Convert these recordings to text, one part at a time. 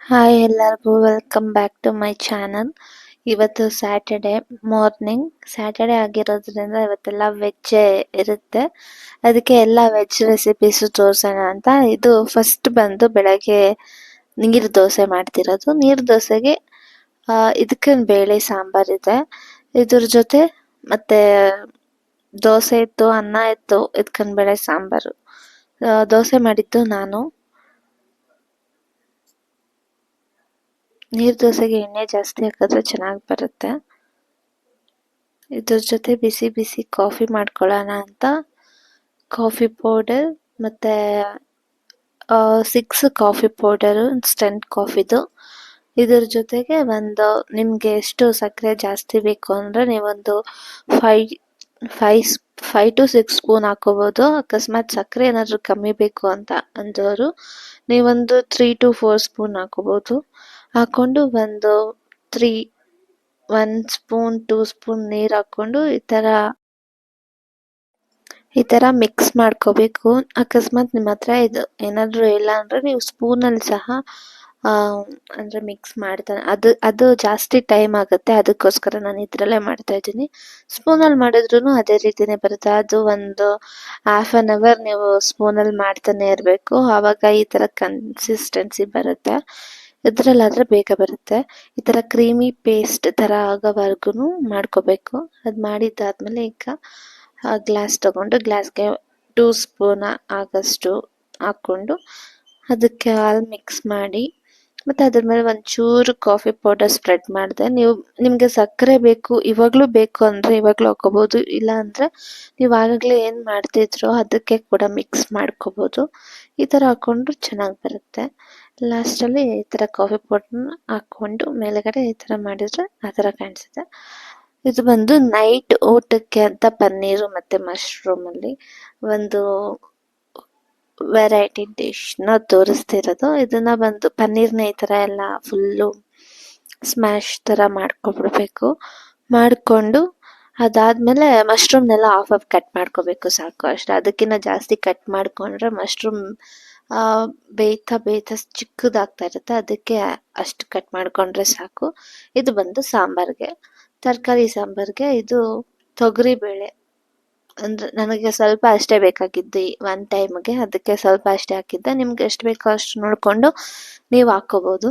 Hi ಎಲ್ಲರಿಗೂ welcome back to my channel. ಇವತ್ತು Saturday ಆಗಿರೋದ್ರಿಂದ ಇವತ್ತೆಲ್ಲ ವೆಜ್ ಇರುತ್ತೆ. ಅದಕ್ಕೆ ಎಲ್ಲ ವೆಜ್ ರೆಸಿಪೀಸು ತೋರಿಸೋಣ ಅಂತ. ಇದು ಫಸ್ಟ್ ಬಂದು ಬೆಳಗ್ಗೆ ನೀರು ದೋಸೆ ಮಾಡ್ತಿರೋದು. ನೀರು ದೋಸೆಗೆ ಇದಕ್ಕೆ ಬೇಳೆ ಸಾಂಬಾರಿದೆ. ಇದ್ರ ಜೊತೆ ಮತ್ತೆ ದೋಸೆ ಇತ್ತು, ಅನ್ನ ಇತ್ತು, ಇದಕ್ಕನ್ ಬೇಳೆ ಸಾಂಬಾರು. ದೋಸೆ ಮಾಡಿದ್ದು ನಾನು. ನೀರು ದೋಸೆಗೆ ಎಣ್ಣೆ ಜಾಸ್ತಿ ಹಾಕಿದ್ರೆ ಚೆನ್ನಾಗಿ ಬರುತ್ತೆ. ಇದ್ರ ಜೊತೆ ಬಿಸಿ ಬಿಸಿ ಕಾಫಿ ಮಾಡ್ಕೊಳ್ಳೋಣ ಅಂತ ಕಾಫಿ ಪೌಡರ್ ಮತ್ತು 6 ಕಾಫಿ ಪೌಡರು ಇನ್ಸ್ಟಂಟ್ ಕಾಫಿದು. ಇದ್ರ ಜೊತೆಗೆ ಒಂದು ನಿಮಗೆ ಎಷ್ಟು ಸಕ್ಕರೆ ಜಾಸ್ತಿ ಬೇಕು ಅಂದರೆ ನೀವೊಂದು five five five to 6 spoon ಹಾಕೋಬೋದು. ಅಕಸ್ಮಾತ್ ಸಕ್ಕರೆ ಏನಾದರೂ ಕಮ್ಮಿ ಬೇಕು ಅಂತ ಅಂದವರು ನೀವೊಂದು 3 to 4 ಸ್ಪೂನ್ ಹಾಕೋಬೋದು. ಹಾಕ್ಕೊಂಡು ಒಂದು 1 ಸ್ಪೂನ್ 2 ಸ್ಪೂನ್ ನೀರು ಹಾಕ್ಕೊಂಡು ಈ ಥರ ಮಿಕ್ಸ್ ಮಾಡ್ಕೋಬೇಕು. ಅಕಸ್ಮಾತ್ ನಿಮ್ಮ ಹತ್ರ ಇದು ಏನಾದರೂ ಇಲ್ಲ ಅಂದರೆ ನೀವು ಸ್ಪೂನಲ್ಲಿ ಸಹ ಅಂದರೆ ಮಿಕ್ಸ್ ಮಾಡ್ತಾನೆ ಅದು ಜಾಸ್ತಿ ಟೈಮ್ ಆಗುತ್ತೆ. ಅದಕ್ಕೋಸ್ಕರ ನಾನು ಇದರಲ್ಲೇ ಮಾಡ್ತಾ ಇದ್ದೀನಿ. ಸ್ಪೂನಲ್ಲಿ ಮಾಡಿದ್ರೂ ಅದೇ ರೀತಿನೇ ಬರುತ್ತೆ. ಅದು ಒಂದು ½ ನೀವು ಸ್ಪೂನಲ್ಲಿ ಮಾಡ್ತಾನೆ ಇರಬೇಕು. ಆವಾಗ ಈ ಥರ ಕನ್ಸಿಸ್ಟೆನ್ಸಿ ಬರುತ್ತೆ. ಇದರಲ್ಲಾದರೆ ಬೇಗ ಬರುತ್ತೆ. ಈ ಥರ ಕ್ರೀಮಿ ಪೇಸ್ಟ್ ಥರ ಆಗೋವರೆಗೂ ಮಾಡ್ಕೋಬೇಕು. ಅದು ಮಾಡಿದ್ದಾದಮೇಲೆ ಈಗ ಗ್ಲಾಸ್ ತೊಗೊಂಡು ಗ್ಲಾಸ್ಗೆ 2 ಸ್ಪೂನ್ ಆಗಷ್ಟು ಹಾಕ್ಕೊಂಡು ಅದಕ್ಕೆ ಹಾಲು ಮಿಕ್ಸ್ ಮಾಡಿ ಮತ್ತು ಅದ್ರ ಮೇಲೆ ಒಂಚೂರು ಕಾಫಿ ಪೌಡರ್ ಸ್ಪ್ರೆಡ್ ಮಾಡಿದೆ. ನಿಮಗೆ ಸಕ್ಕರೆ ಬೇಕು ಇವಾಗಲೂ ಬೇಕು ಅಂದರೆ ಇವಾಗಲೂ ಹಾಕ್ಕೋಬೋದು. ಇಲ್ಲ ಅಂದರೆ ನೀವು ಆವಾಗಲೇ ಏನು ಮಾಡ್ತಿದ್ರೋ ಅದಕ್ಕೆ ಕೂಡ ಮಿಕ್ಸ್ ಮಾಡ್ಕೋಬೋದು. ಈ ಥರ ಹಾಕ್ಕೊಂಡ್ರು ಚೆನ್ನಾಗಿ ಬರುತ್ತೆ. ಲಾಸ್ಟಲ್ಲಿ ಈ ಥರ ಕಾಫಿ ಪೌಡ್ರನ್ನ ಹಾಕ್ಕೊಂಡು ಮೇಲುಗಡೆ ಈ ಥರ ಮಾಡಿದರೆ ಆ ಥರ ಕಾಣಿಸುತ್ತೆ. ಇದು ಬಂದು ನೈಟ್ ಊಟಕ್ಕೆ ಅಂತ ಪನ್ನೀರು ಮತ್ತು ಮಶ್ರೂಮಲ್ಲಿ ಒಂದು ವೆರೈಟಿ ಡಿಶ್ನ ತೋರಿಸ್ತಿರೋದು. ಇದನ್ನು ಬಂದು ಪನ್ನೀರ್ನ ಈ ಥರ ಎಲ್ಲ ಫುಲ್ಲು ಸ್ಮ್ಯಾಶ್ ಥರ ಮಾಡ್ಕೊಬಿಡ್ಬೇಕು. ಮಾಡಿಕೊಂಡು ಅದಾದಮೇಲೆ ಮಶ್ರೂಮ್ನೆಲ್ಲ ಹಾಫ್ ಕಟ್ ಮಾಡ್ಕೋಬೇಕು, ಸಾಕು ಅಷ್ಟೇ. ಅದಕ್ಕಿಂತ ಜಾಸ್ತಿ ಕಟ್ ಮಾಡಿಕೊಂಡ್ರೆ ಮಶ್ರೂಮ್ ಬೇಯ್ತಾ ಚಿಕ್ಕದಾಗ್ತಾ ಇರುತ್ತೆ. ಅದಕ್ಕೆ ಅಷ್ಟು ಕಟ್ ಮಾಡಿಕೊಂಡ್ರೆ ಸಾಕು. ಇದು ಬಂದು ಸಾಂಬಾರಿಗೆ, ತರಕಾರಿ ಸಾಂಬಾರಿಗೆ. ಇದು ತೊಗರಿಬೇಳೆ ಅಂದರೆ ನನಗೆ ಸ್ವಲ್ಪ ಅಷ್ಟೇ ಬೇಕಾಗಿದ್ದು ಒನ್ ಟೈಮ್ಗೆ, ಅದಕ್ಕೆ ಸ್ವಲ್ಪ ಅಷ್ಟೇ ಹಾಕಿದ್ದೆ. ನಿಮ್ಗೆ ಎಷ್ಟು ಬೇಕೋ ಅಷ್ಟು ನೋಡಿಕೊಂಡು ನೀವು ಹಾಕ್ಕೋಬೋದು.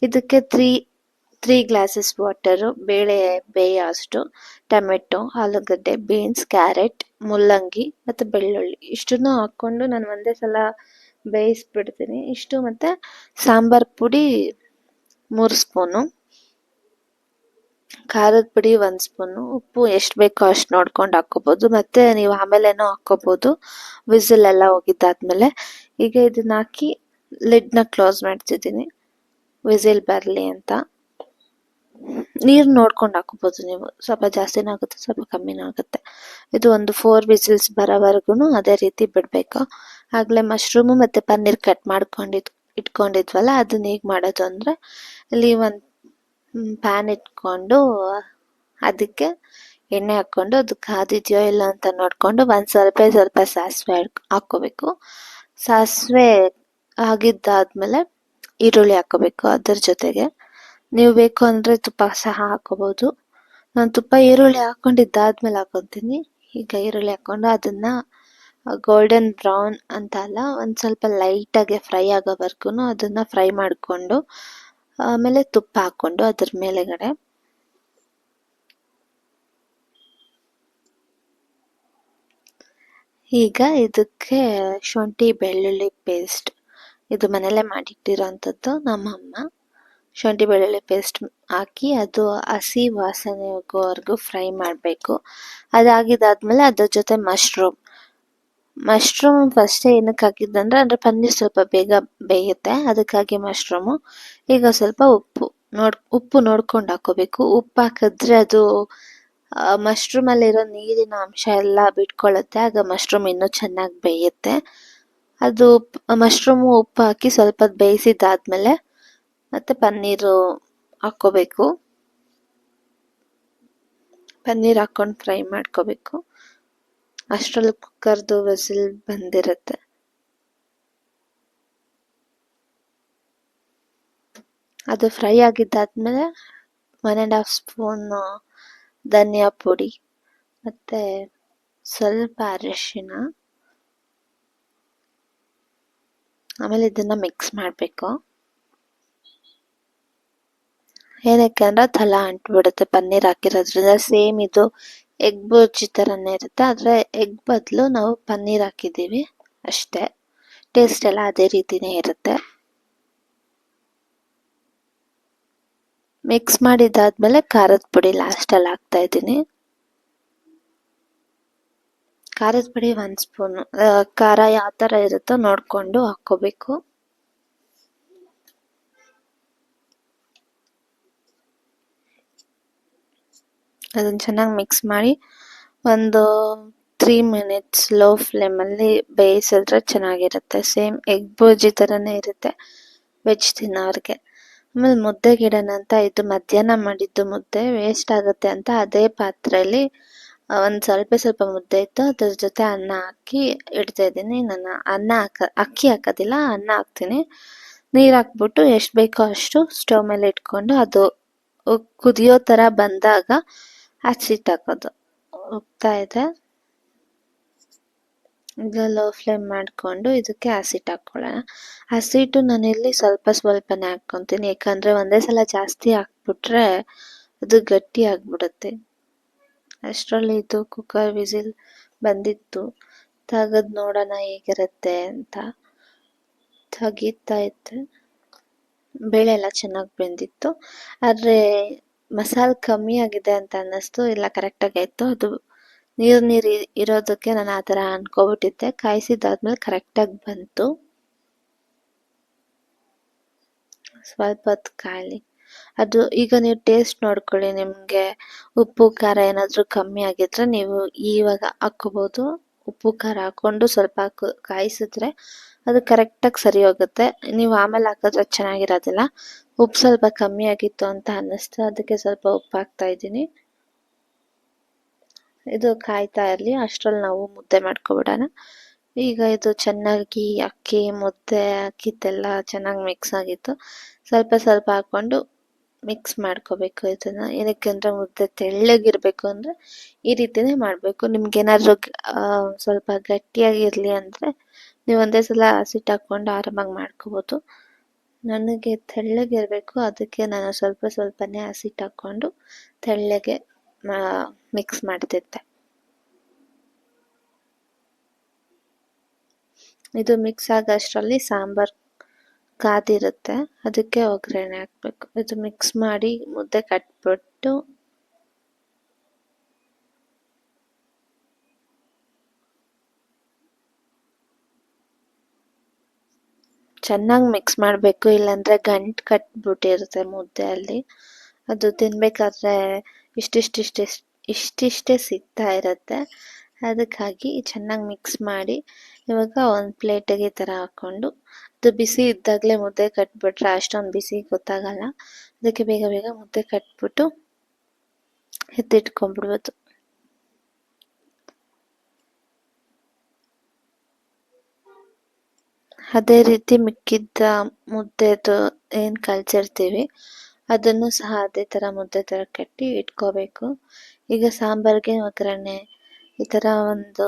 ಇದಕ್ಕೆ 3 ಗ್ಲಾಸಸ್ ವಾಟರು, ಬೇಳೆ ಬೇಯೋ ಅಷ್ಟು, ಟೊಮೆಟೊ, ಆಲೂಗಡ್ಡೆ, ಬೀನ್ಸ್, ಕ್ಯಾರೆಟ್, ಮುಲ್ಲಂಗಿ ಮತ್ತು ಬೆಳ್ಳುಳ್ಳಿ ಇಷ್ಟನ್ನು ಹಾಕ್ಕೊಂಡು ನಾನು ಒಂದೇ ಸಲ ಬೇಯಿಸ್ಬಿಡ್ತೀನಿ. ಇಷ್ಟು ಮತ್ತು ಸಾಂಬಾರು ಪುಡಿ 3 ಸ್ಪೂನು, ಖಾರದ ಪುಡಿ 1 ಸ್ಪೂನು, ಉಪ್ಪು ಎಷ್ಟು ಬೇಕೋ ಅಷ್ಟು ನೋಡ್ಕೊಂಡು ಹಾಕ್ಕೋಬೋದು. ಮತ್ತು ನೀವು ಆಮೇಲೇನೂ ಹಾಕ್ಕೋಬೋದು ವಿಸಿಲೆಲ್ಲ ಹೋಗಿದ್ದಾದ್ಮೇಲೆ. ಈಗ ಇದನ್ನ ಹಾಕಿ ಲಿಡ್ನ ಕ್ಲೋಸ್ ಮಾಡ್ತಿದ್ದೀನಿ ವಿಸಿಲ್ ಬರಲಿ ಅಂತ. ನೀರು ನೋಡ್ಕೊಂಡು ಹಾಕ್ಕೋಬೋದು ನೀವು. ಸ್ವಲ್ಪ ಜಾಸ್ತಿನೂ ಆಗುತ್ತೆ, ಸ್ವಲ್ಪ ಕಮ್ಮಿನೂ ಆಗುತ್ತೆ. ಇದು ಒಂದು 4 ವಿಸಿಲ್ಸ್ ಬರೋವರೆಗೂ ಅದೇ ರೀತಿ ಬಿಡಬೇಕು. ಆಗಲೇ ಮಶ್ರೂಮು ಮತ್ತು ಪನ್ನೀರ್ ಕಟ್ ಇಟ್ಕೊಂಡಿದ್ವಲ್ಲ, ಅದನ್ನ ಹೇಗೆ ಮಾಡೋದು ಅಂದರೆ ಇಲ್ಲಿ ಒಂದು ಪ್ಯಾನ್ ಇಟ್ಕೊಂಡು ಅದಕ್ಕೆ ಎಣ್ಣೆ ಹಾಕ್ಕೊಂಡು ಅದು ಕಾದಿದೆಯೋ ಇಲ್ಲ ಅಂತ ನೋಡಿಕೊಂಡು ಒಂದು ಸ್ವಲ್ಪ ಸಾಸಿವೆ ಹಾಕ್ಕೋಬೇಕು. ಸಾಸಿವೆ ಆಗಿದ್ದಾದಮೇಲೆ ಈರುಳ್ಳಿ ಹಾಕ್ಕೋಬೇಕು. ಅದ್ರ ಜೊತೆಗೆ ನೀವು ಬೇಕು ಅಂದರೆ ತುಪ್ಪ ಸಹ ಹಾಕ್ಕೋಬೋದು. ನಾನು ಈರುಳ್ಳಿ ಹಾಕ್ಕೊಂಡಿದ್ದಾದ್ಮೇಲೆ ಹಾಕ್ಕೊತೀನಿ. ಈಗ ಈರುಳ್ಳಿ ಹಾಕ್ಕೊಂಡು ಅದನ್ನು ಗೋಲ್ಡನ್ ಬ್ರೌನ್ ಅಂತ ಅಲ್ಲ, ಒಂದು ಸ್ವಲ್ಪ ಲೈಟಾಗಿ ಫ್ರೈ ಆಗೋವರೆಗೂ ಅದನ್ನು ಫ್ರೈ ಮಾಡಿಕೊಂಡು ಆಮೇಲೆ ತುಪ್ಪ ಹಾಕ್ಕೊಂಡು ಅದ್ರ ಮೇಲೆಗಡೆ ಈಗ ಇದಕ್ಕೆ ಶುಂಠಿ ಬೆಳ್ಳುಳ್ಳಿ ಪೇಸ್ಟ್, ಇದು ಮನೆಯಲ್ಲೇ ಮಾಡಿಟ್ಟಿರೋಂಥದ್ದು ನಮ್ಮಮ್ಮ. ಶುಂಠಿ ಬೆಳ್ಳುಳ್ಳಿ ಪೇಸ್ಟ್ ಹಾಕಿ ಅದು ಹಸಿ ವಾಸನೆ ಹೋಗೋವರೆಗೂ ಫ್ರೈ ಮಾಡಬೇಕು. ಅದಾಗಿದ್ದಾದ್ಮೇಲೆ ಅದ್ರ ಜೊತೆ ಮಶ್ರೂಮ್ ಫಸ್ಟೇ ಏನಕ್ಕೆ ಹಾಕಿದ್ದಂದ್ರೆ ಅಂದರೆ ಪನ್ನೀರ್ ಸ್ವಲ್ಪ ಬೇಗ ಬೇಯುತ್ತೆ, ಅದಕ್ಕಾಗಿ ಮಶ್ರೂಮು. ಈಗ ಸ್ವಲ್ಪ ಉಪ್ಪು ನೋಡ್ಕೊಂಡು ಹಾಕ್ಕೋಬೇಕು. ಉಪ್ಪು ಹಾಕಿದ್ರೆ ಅದು ಮಶ್ರೂಮಲ್ಲಿರೋ ನೀರಿನ ಅಂಶ ಎಲ್ಲ ಬಿಟ್ಕೊಳ್ಳುತ್ತೆ. ಆಗ ಮಶ್ರೂಮ್ ಇನ್ನೂ ಚೆನ್ನಾಗಿ ಬೇಯುತ್ತೆ. ಅದು ಮಶ್ರೂಮು ಉಪ್ಪು ಹಾಕಿ ಸ್ವಲ್ಪ ಬೇಯಿಸಿದ್ದಾದ್ಮೇಲೆ ಮತ್ತು ಪನ್ನೀರು ಹಾಕ್ಕೋಬೇಕು. ಪನ್ನೀರ್ ಹಾಕ್ಕೊಂಡು ಫ್ರೈ ಮಾಡ್ಕೋಬೇಕು. ಅಷ್ಟರಲ್ಲಿ ಕುಕ್ಕರ್ದು ವಿಸಿಲ್ ಬಂದಿರುತ್ತೆ. ಅದು ಫ್ರೈ ಆಗಿದ್ದಾದ್ಮೇಲೆ 1.5 ಸ್ಪೂನ್ ಧನಿಯಾ ಪುಡಿ ಮತ್ತು ಸ್ವಲ್ಪ ಅರಿಶಿನ, ಆಮೇಲೆ ಇದನ್ನು ಮಿಕ್ಸ್ ಮಾಡಬೇಕು. ಏನಕ್ಕೆ ಅಂದರೆ ತಲ ಅಂಟ್ಬಿಡುತ್ತೆ ಪನ್ನೀರ್ ಹಾಕಿರೋದ್ರಿಂದ. ಸೇಮ್ ಇದು ಎಗ್ ಬುರ್ಜಿ ಥರನೇ ಇರುತ್ತೆ, ಆದರೆ ಎಗ್ ಬದಲು ನಾವು ಪನ್ನೀರ್ ಹಾಕಿದ್ದೀವಿ ಅಷ್ಟೇ. ಟೇಸ್ಟ್ ಎಲ್ಲ ಅದೇ ರೀತಿನೇ ಇರುತ್ತೆ. ಮಿಕ್ಸ್ ಮಾಡಿದ್ದಾದ್ಮೇಲೆ ಖಾರದ ಪುಡಿ ಲಾಸ್ಟಲ್ಲಿ ಹಾಕ್ತಾ ಇದ್ದೀನಿ. ಖಾರದ ಪುಡಿ 1 ಸ್ಪೂನು. ಖಾರ ಯಾವ ಥರ ಇರುತ್ತೋ ನೋಡಿಕೊಂಡು ಹಾಕ್ಕೋಬೇಕು. ಅದನ್ನು ಚೆನ್ನಾಗಿ ಮಿಕ್ಸ್ ಮಾಡಿ ಒಂದು 3 ಮಿನಿಟ್ಸ್ ಲೋ ಫ್ಲೇಮಲ್ಲಿ ಬೇಯಿಸಿದ್ರೆ ಚೆನ್ನಾಗಿರುತ್ತೆ. ಸೇಮ್ ಎಗ್ ಬುರ್ಜಿ ಥರನೇ ಇರುತ್ತೆ ವೆಜ್ ತಿನ್ನೋರಿಗೆ. ಆಮೇಲೆ ಮುದ್ದೆಗೆ ಇಡೋಣ ಅಂತ, ಇದು ಮಧ್ಯಾಹ್ನ ಮಾಡಿದ್ದು ಮುದ್ದೆ ವೇಸ್ಟ್ ಆಗುತ್ತೆ ಅಂತ ಅದೇ ಪಾತ್ರೆಯಲ್ಲಿ ಒಂದು ಸ್ವಲ್ಪ ಮುದ್ದೆ ಇತ್ತು, ಅದ್ರ ಜೊತೆ ಅನ್ನ ಹಾಕಿ ಇಡ್ತಾ ಇದ್ದೀನಿ. ನಾನು ಅಕ್ಕಿ ಹಾಕೋದಿಲ್ಲ, ಅನ್ನ ಹಾಕ್ತೀನಿ. ನೀರು ಹಾಕ್ಬಿಟ್ಟು ಎಷ್ಟು ಬೇಕೋ ಅಷ್ಟು ಸ್ಟವ್ ಮೇಲೆ ಇಟ್ಕೊಂಡು ಅದು ಕುದಿಯೋ ಥರ ಬಂದಾಗ ಹಸಿಟ್ಟು ಹಾಕೋದು. ಹೋಗ್ತಾ ಇದೆ. ಈಗ ಲೋ ಫ್ಲೇಮ್ ಮಾಡಿಕೊಂಡು ಇದಕ್ಕೆ ಹಸಿಟ್ಟು ಹಾಕ್ಕೊಳ್ಳೋಣ. ಹಸಿಟ್ಟು ನಾನಿಲ್ಲಿ ಸ್ವಲ್ಪನೇ ಹಾಕ್ಕೊತೀನಿ, ಯಾಕಂದರೆ ಒಂದೇ ಸಲ ಜಾಸ್ತಿ ಹಾಕ್ಬಿಟ್ರೆ ಅದು ಗಟ್ಟಿ ಆಗಿಬಿಡುತ್ತೆ. ಅಷ್ಟರಲ್ಲಿ ಇದು ಕುಕ್ಕರ್ ವಿಸಿಲ್ ಬಂದಿತ್ತು, ತೆಗೆದು ನೋಡೋಣ ಹೇಗಿರುತ್ತೆ ಅಂತ ತೆಗಿತಾ ಇದ್ದೆ. ಬೇಳೆ ಎಲ್ಲ ಚೆನ್ನಾಗಿ ಬೆಂದಿತ್ತು, ಆದರೆ ಮಸಾಲೆ ಕಮ್ಮಿ ಆಗಿದೆ ಅಂತ ಅನ್ನಿಸ್ತು. ಇಲ್ಲ, ಕರೆಕ್ಟಾಗಿ ಆಯಿತು. ಅದು ನೀರು ಇರೋದಕ್ಕೆ ನಾನು ಆ ಥರ ಅನ್ಕೊಬಿಟ್ಟಿದ್ದೆ. ಕಾಯಿಸಿದ್ದಾದ್ಮೇಲೆ ಕರೆಕ್ಟಾಗಿ ಬಂತು. ಸ್ವಲ್ಪ ಹೊತ್ತು ಕಾಯಲಿ. ಅದು ಈಗ ನೀವು ಟೇಸ್ಟ್ ನೋಡ್ಕೊಳ್ಳಿ, ನಿಮಗೆ ಉಪ್ಪು ಖಾರ ಏನಾದರೂ ಕಮ್ಮಿ ಆಗಿದ್ರೆ ನೀವು ಇವಾಗ ಹಾಕ್ಕೋಬೋದು. ಉಪ್ಪು ಖಾರ ಹಾಕ್ಕೊಂಡು ಸ್ವಲ್ಪ ಕಾಯಿಸಿದ್ರೆ ಅದು ಕರೆಕ್ಟಾಗಿ ಸರಿ ಹೋಗುತ್ತೆ. ನೀವು ಆಮೇಲೆ ಹಾಕಿದ್ರೆ ಚೆನ್ನಾಗಿರೋದಿಲ್ಲ. ಉಪ್ಪು ಸ್ವಲ್ಪ ಕಮ್ಮಿ ಆಗಿತ್ತು ಅಂತ ಅನ್ನಿಸ್ತು, ಅದಕ್ಕೆ ಸ್ವಲ್ಪ ಉಪ್ಪು ಹಾಕ್ತಾ ಇದ್ದೀನಿ. ಇದು ಕಾಯ್ತಾ ಇರಲಿ, ಅಷ್ಟರಲ್ಲಿ ನಾವು ಮುದ್ದೆ ಮಾಡ್ಕೊಬಿಡೋಣ. ಈಗ ಇದು ಚೆನ್ನಾಗಿ ಅಕ್ಕಿ ಮುದ್ದೆ ಹಾಕಿದ್ದೆಲ್ಲ ಚೆನ್ನಾಗಿ ಮಿಕ್ಸ್ ಆಗಿತ್ತು. ಸ್ವಲ್ಪ ಹಾಕ್ಕೊಂಡು ಮಿಕ್ಸ್ ಮಾಡ್ಕೋಬೇಕು ಇದನ್ನು. ಏನಕ್ಕೆ ಅಂದರೆ ಮುದ್ದೆ ತೆಳ್ಳಗಿರಬೇಕು ಅಂದರೆ ಈ ರೀತಿನೇ ಮಾಡಬೇಕು. ನಿಮ್ಗೇನಾದರೂ ಸ್ವಲ್ಪ ಗಟ್ಟಿಯಾಗಿರಲಿ ಅಂದರೆ ನೀವು ಒಂದೇ ಸಲ ಹಸಿಟ್ಟು ಹಾಕ್ಕೊಂಡು ಆರಾಮಾಗಿ ಮಾಡ್ಕೋಬೋದು. ನನಗೆ ತೆಳ್ಳಗಿರಬೇಕು, ಅದಕ್ಕೆ ನಾನು ಸ್ವಲ್ಪನೇ ಹಸಿಟ್ಟು ಹಾಕ್ಕೊಂಡು ತೆಳ್ಳಗೆ ಮಿಕ್ಸ್ ಮಾಡ್ತಿದ್ದೆ. ಇದು ಮಿಕ್ಸ್ ಆಗೋಷ್ಟರಲ್ಲಿ ಸಾಂಬಾರು ಕಾದಿರುತ್ತೆ, ಅದಕ್ಕೆ ಒಗ್ಗರಣೆ ಹಾಕಬೇಕು. ಇದು ಮಿಕ್ಸ್ ಮಾಡಿ ಮುದ್ದೆ ಕಟ್ಬಿಟ್ಟು ಚೆನ್ನಾಗಿ ಮಿಕ್ಸ್ ಮಾಡಬೇಕು, ಇಲ್ಲಾಂದರೆ ಗಂಟು ಕಟ್ಬಿಟ್ಟಿರುತ್ತೆ ಮುದ್ದೆಯಲ್ಲಿ. ಅದು ತಿನ್ನಬೇಕಾದ್ರೆ ಇಷ್ಟಿಷ್ಟೇ ಸಿಗ್ತಾ ಇರುತ್ತೆ. ಅದಕ್ಕಾಗಿ ಚೆನ್ನಾಗಿ ಮಿಕ್ಸ್ ಮಾಡಿ ಇವಾಗ ಒಂದು ಪ್ಲೇಟಿಗೆ ಈ ಥರ ಹಾಕ್ಕೊಂಡು, ಅದು ಬಿಸಿ ಇದ್ದಾಗಲೇ ಮುದ್ದೆ ಕಟ್ಬಿಟ್ರೆ ಅಷ್ಟೊಂದು ಬಿಸಿ ಗೊತ್ತಾಗಲ್ಲ. ಅದಕ್ಕೆ ಬೇಗ ಮುದ್ದೆ ಕಟ್ಬಿಟ್ಟು ಎತ್ತಿಟ್ಕೊಂಡ್ಬಿಡ್ಬೋದು. ಅದೇ ರೀತಿ ಮಿಕ್ಕಿದ್ದ ಮುದ್ದೆದು ಏನು ಕಲಸಿರ್ತೀವಿ ಅದನ್ನು ಸಹ ಅದೇ ಥರ ಮುದ್ದೆ ಥರ ಕಟ್ಟಿ ಇಟ್ಕೋಬೇಕು. ಈಗ ಸಾಂಬಾರಿಗೆ ಒಗ್ಗರಣೆ ಈ ಥರ ಒಂದು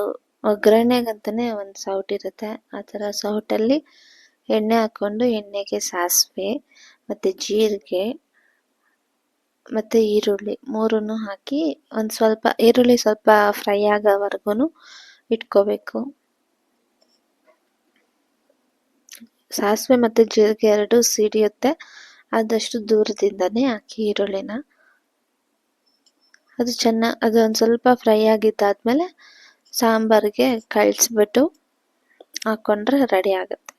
ಒಗ್ಗರಣೆಗಂತಲೇ ಒಂದು ಸೌಟು ಇರುತ್ತೆ, ಆ ಥರ ಸೌಟಲ್ಲಿ ಎಣ್ಣೆ ಹಾಕ್ಕೊಂಡು ಎಣ್ಣೆಗೆ ಸಾಸಿವೆ ಮತ್ತು ಜೀರಿಗೆ ಮತ್ತು ಈರುಳ್ಳಿ ಮೂರನ್ನು ಹಾಕಿ ಒಂದು ಸ್ವಲ್ಪ ಈರುಳ್ಳಿ ಸ್ವಲ್ಪ ಫ್ರೈ ಆಗೋವರೆಗೂ ಇಟ್ಕೋಬೇಕು. ಸಾಸಿವೆ ಮತ್ತು ಜೀರಿಗೆ ಎರಡೂ ಸಿಡಿಯುತ್ತೆ, ಆದಷ್ಟು ದೂರದಿಂದನೇ ಹಾಕಿ ಈರುಳ್ಳಿನ. ಅದು ಒಂದು ಸ್ವಲ್ಪ ಫ್ರೈ ಆಗಿದ್ದಾದಮೇಲೆ ಸಾಂಬಾರಿಗೆ ಕಳಿಸ್ಬಿಟ್ಟು ಹಾಕ್ಕೊಂಡ್ರೆ ರೆಡಿ ಆಗುತ್ತೆ.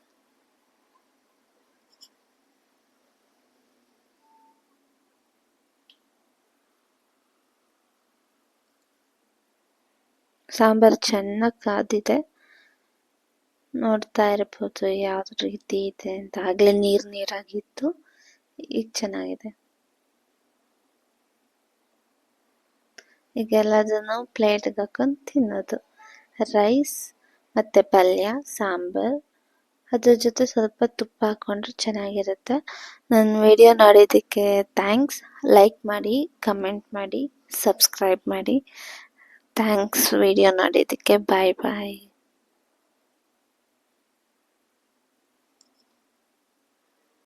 ಸಾಂಬಾರು ಚೆನ್ನಾಗಿ ಕಾದಿದೆ, ನೋಡ್ತಾ ಇರ್ಬೋದು ಯಾವ ರೀತಿ ಇದೆ ಅಂತ. ಆಗಲೇ ನೀರಾಗಿತ್ತು, ಈಗ ಚೆನ್ನಾಗಿದೆ. ಈಗ ಎಲ್ಲದನ್ನು ಪ್ಲೇಟ್ಗೆ ಹಾಕೊಂಡು ತಿನ್ನೋದು. ರೈಸ್ ಮತ್ತು ಪಲ್ಯ, ಸಾಂಬಾರು ಅದ್ರ ಜೊತೆ ಸ್ವಲ್ಪ ತುಪ್ಪ ಹಾಕ್ಕೊಂಡ್ರೆ ಚೆನ್ನಾಗಿರುತ್ತೆ. ನನ್ನ ವಿಡಿಯೋ ನೋಡಿದ್ದಕ್ಕೆ ಥ್ಯಾಂಕ್ಸ್. ಲೈಕ್ ಮಾಡಿ, ಕಮೆಂಟ್ ಮಾಡಿ, ಸಬ್ಸ್ಕ್ರೈಬ್ ಮಾಡಿ. ಥ್ಯಾಂಕ್ಸ್ ವಿಡಿಯೋ ನೋಡಿದ್ದಕ್ಕೆ. ಬಾಯ್ ಬಾಯ್.